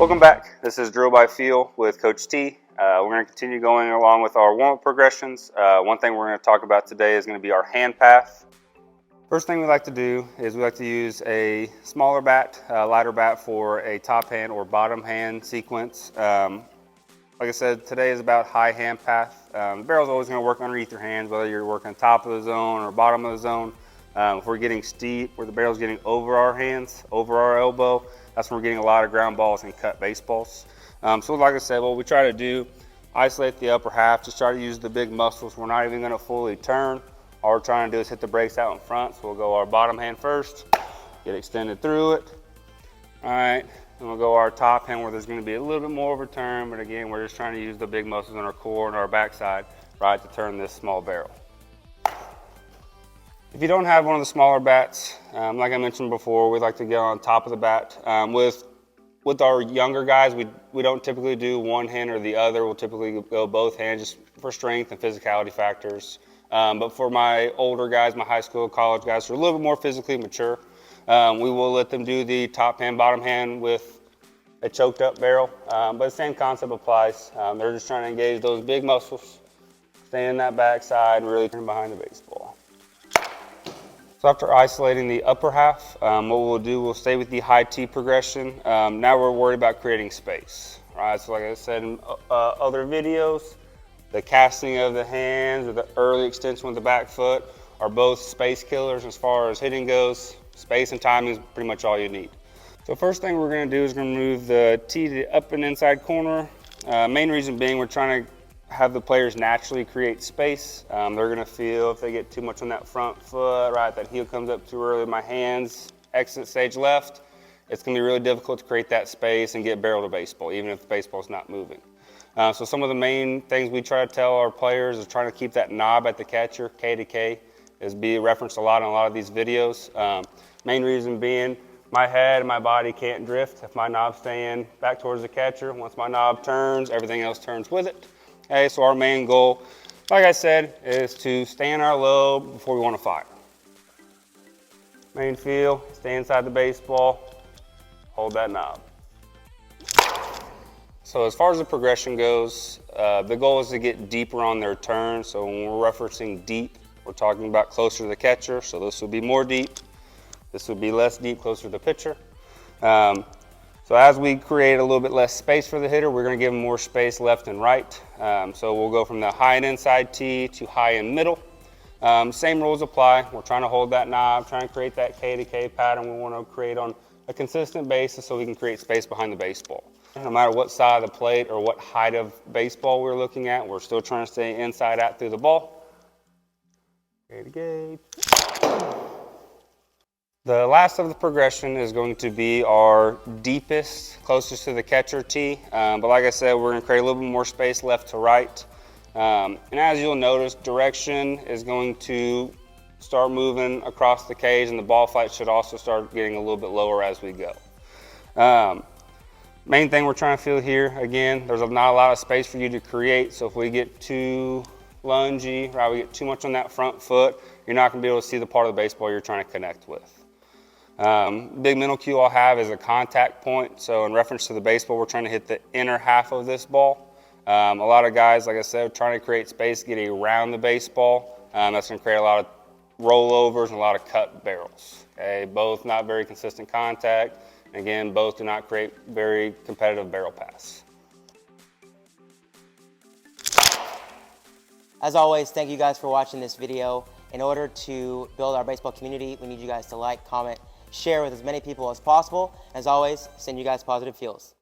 Welcome back. This is Drill by Feel with Coach T. We're going to continue going along with our warm-up progressions. One thing we're going to talk about today is going to be our hand path. First thing we like to do is we like to use a smaller bat, lighter bat for a top hand or bottom hand sequence. Like I said, today is about high hand path. The barrel's always going to work underneath your hands, whether you're working top of the zone or bottom of the zone. If we're getting steep, where the barrel's getting over our hands, over our elbow, that's when we're getting a lot of ground balls and cut baseballs. So like I said, what we try to do, isolate the upper half, just try to use the big muscles. We're not even going to fully turn. All we're trying to do is hit the brakes out in front. So we'll go our bottom hand first, get extended through it. All right, and we'll go our top hand where there's going to be a little bit more of a turn, but again, we're just trying to use the big muscles in our core and our backside, right, to turn this small barrel. If you don't have one of the smaller bats, like I mentioned before, we like to get on top of the bat. With our younger guys, we don't typically do one hand or the other. We'll typically go both hands just for strength and physicality factors. But for my older guys, my high school, college guys who are a little bit more physically mature, we will let them do the top hand, bottom hand with a choked up barrel. But the same concept applies. They're just trying to engage those big muscles, stay in that backside, and really turn behind the baseball. So after isolating the upper half, what we'll do, we'll stay with the high T progression. Now we're worried about creating space. Right, so like I said in other videos, the casting of the hands or the early extension with the back foot are both space killers as far as hitting goes. Space and timing is pretty much all you need. So first thing we're going to do is going to move the T to the up and inside corner. Main reason being we're trying to have the players naturally create space. They're going to feel if they get too much on that front foot, right, that heel comes up too early, my hands exit stage left, it's going to be really difficult to create that space and get barrel to baseball, even if the baseball's not moving. So some of the main things we try to tell our players is trying to keep that knob at the catcher, K to K, is be referenced a lot in a lot of these videos. Main reason being my head and my body can't drift if my knob's staying back towards the catcher. Once my knob turns, everything else turns with it. Okay, so our main goal, like I said, is to stay in our lobe before we want to fire. Main feel, stay inside the baseball, hold that knob. So as far as the progression goes, the goal is to get deeper on their turn. So when we're referencing deep, we're talking about closer to the catcher. So this would be more deep. This would be less deep, closer to the pitcher. So as we create a little bit less space for the hitter, we're going to give them more space left and right. So we'll go from the high and inside T to high and middle. Same rules apply. We're trying to hold that knob, trying to create that K to K pattern we want to create on a consistent basis so we can create space behind the baseball. No matter what side of the plate or what height of baseball we're looking at, we're still trying to stay inside out through the ball. K to K. The last of the progression is going to be our deepest, closest to the catcher T. But like I said, we're going to create a little bit more space left to right. And as you'll notice, direction is going to start moving across the cage, and the ball flight should also start getting a little bit lower as we go. Main thing we're trying to feel here, again, there's not a lot of space for you to create. So if we get too lungy, right, we get too much on that front foot, you're not going to be able to see the part of the baseball you're trying to connect with. Big mental cue I'll have is a contact point. So in reference to the baseball, we're trying to hit the inner half of this ball. A lot of guys, like I said, are trying to create space getting around the baseball. That's going to create a lot of rollovers and a lot of cut barrels. Okay, both not very consistent contact. Again, both do not create very competitive barrel paths. As always, thank you guys for watching this video. In order to build our baseball community, we need you guys to like, comment, share with as many people as possible. As always, send you guys positive feels.